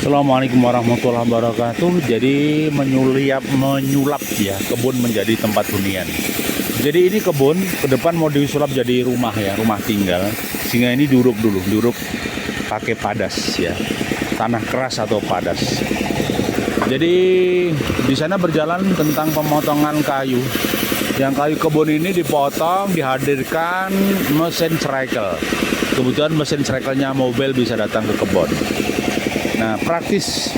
Assalamualaikum warahmatullahi wabarakatuh. Jadi menyulap ya kebun menjadi tempat hunian. Jadi ini kebun ke depan mau disulap jadi rumah ya, rumah tinggal. Sehingga ini diuruk pakai padas ya, tanah keras atau padas. Jadi di sana berjalan tentang pemotongan kayu. Yang kayu kebun ini dipotong, dihadirkan mesin cerekel. Kebetulan mesin cerekelnya mobil bisa datang ke kebun. Nah, praktis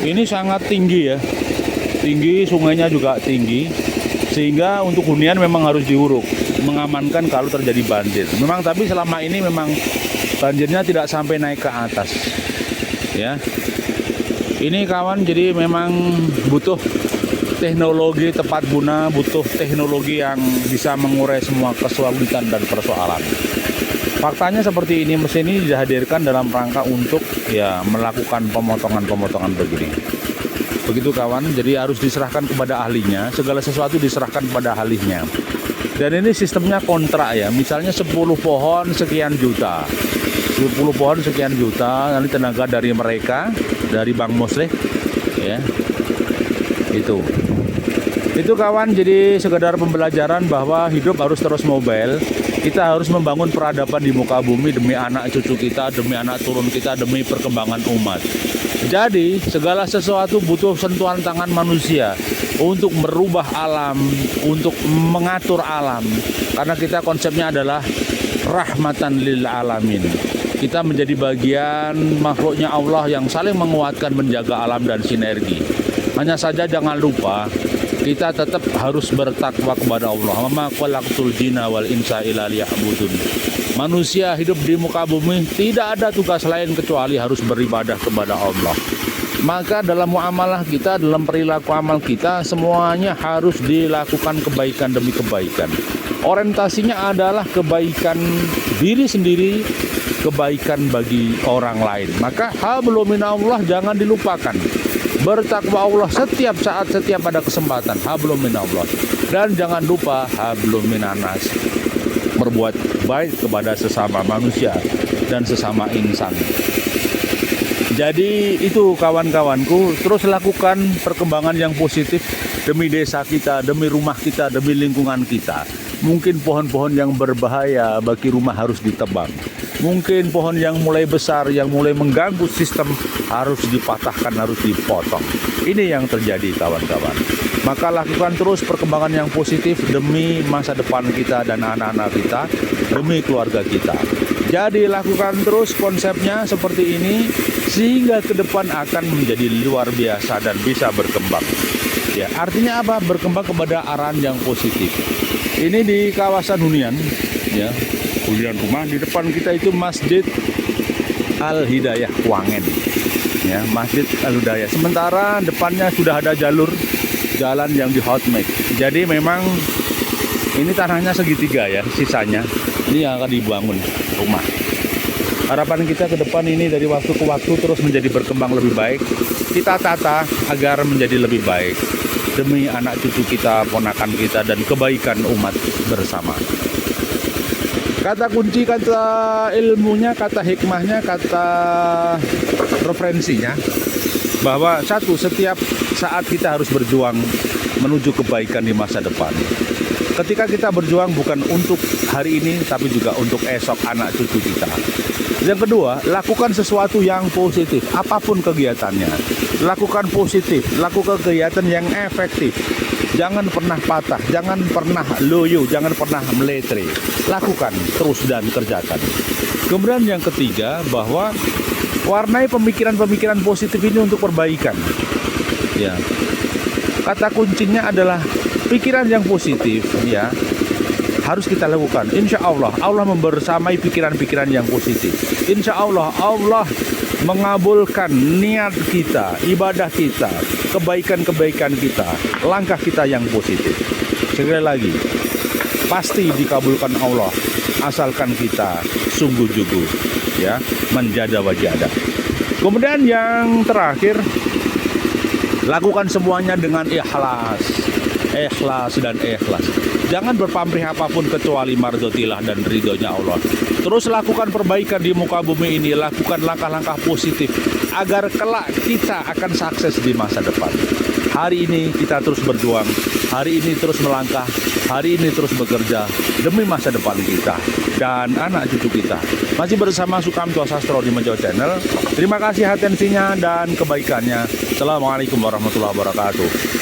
ini sangat tinggi ya. Tinggi, sungainya juga tinggi. Sehingga untuk hunian memang harus diuruk, mengamankan kalau terjadi banjir. Memang tapi selama ini memang banjirnya tidak sampai naik ke atas. Ya. Ini kawan, jadi memang butuh teknologi tepat guna, butuh teknologi yang bisa mengurai semua kesulitan dan persoalan. Faktanya seperti ini, mesin ini dihadirkan dalam rangka untuk ya melakukan pemotongan begini. Begitu kawan, jadi harus diserahkan kepada ahlinya, segala sesuatu diserahkan kepada ahlinya. Dan ini sistemnya kontrak ya, misalnya 10 pohon sekian juta. 10 pohon sekian juta, nanti tenaga dari mereka, dari Bang Muslih ya. Itu kawan, jadi sekedar pembelajaran bahwa hidup harus terus mobile. Kita harus membangun peradaban di muka bumi demi anak cucu kita, demi anak turun kita, demi perkembangan umat. Jadi segala sesuatu butuh sentuhan tangan manusia untuk merubah alam, untuk mengatur alam. Karena kita konsepnya adalah rahmatan lil alamin. Kita menjadi bagian makhluknya Allah yang saling menguatkan, menjaga alam dan sinergi. Hanya saja jangan lupa kita tetap harus bertakwa kepada Allah. Ma khalaqtul jinna wal insa illa liya'budun. Manusia hidup di muka bumi tidak ada tugas lain kecuali harus beribadah kepada Allah. Maka dalam muamalah kita, dalam perilaku amal kita, semuanya harus dilakukan kebaikan demi kebaikan. Orientasinya adalah kebaikan diri sendiri, kebaikan bagi orang lain. Maka hablum minallah jangan dilupakan. Bertakwa Allah setiap saat, setiap ada kesempatan. Hablum minallah. Dan jangan lupa hablum minanas. Berbuat baik kepada sesama manusia dan sesama insan. Jadi itu kawan-kawanku, terus lakukan perkembangan yang positif demi desa kita, demi rumah kita, demi lingkungan kita. Mungkin pohon-pohon yang berbahaya bagi rumah harus ditebang. Mungkin pohon yang mulai besar, yang mulai mengganggu sistem harus dipatahkan, harus dipotong. Ini yang terjadi kawan-kawan. Maka lakukan terus perkembangan yang positif demi masa depan kita dan anak-anak kita, demi keluarga kita. Jadi lakukan terus konsepnya seperti ini sehingga ke depan akan menjadi luar biasa dan bisa berkembang. Ya, artinya apa? Berkembang kepada arahan yang positif. Ini di kawasan hunian, ya, hunian rumah. Di depan kita itu Masjid Al-Hidayah Kuangen, ya, Masjid Al-Hidayah. Sementara depannya sudah ada jalan yang di hotmake. Jadi memang ini tanahnya segitiga ya, sisanya. Ini yang akan dibangun rumah. Harapan kita ke depan ini dari waktu ke waktu terus menjadi berkembang lebih baik. Kita tata agar menjadi lebih baik demi anak cucu kita, ponakan kita, dan kebaikan umat bersama. Kata kunci, kata ilmunya, kata hikmahnya, kata referensinya, bahwa setiap saat kita harus berjuang menuju kebaikan di masa depan. Ketika kita berjuang bukan untuk hari ini, tapi juga untuk esok anak cucu kita. Yang kedua, lakukan sesuatu yang positif, apapun kegiatannya. Lakukan positif, lakukan kegiatan yang efektif. Jangan pernah patah, jangan pernah loyo, jangan pernah meletre. Lakukan terus dan kerjakan. Kemudian yang ketiga, bahwa warnai pemikiran-pemikiran positif ini untuk perbaikan. Ya. Kata kuncinya adalah pikiran yang positif, ya. Harus kita lakukan. Insya Allah, Allah membersamai pikiran-pikiran yang positif. Insya Allah, Allah mengabulkan niat kita, ibadah kita, kebaikan-kebaikan kita, langkah kita yang positif. Sekali lagi, pasti dikabulkan Allah, asalkan kita sungguh-sungguh, ya, menjada wajada. Kemudian yang terakhir, lakukan semuanya dengan ikhlas dan ikhlas. Jangan berpamrih apapun kecuali mardotilah dan ridhonya Allah. Terus lakukan perbaikan di muka bumi ini, lakukan langkah-langkah positif agar kelak kita akan sukses di masa depan. Hari ini kita terus berjuang, hari ini terus melangkah, hari ini terus bekerja demi masa depan kita dan anak cucu kita. Masih bersama Sukamto Sastro di Menjauh Channel. Terima kasih atensinya dan kebaikannya. Assalamualaikum warahmatullahi wabarakatuh.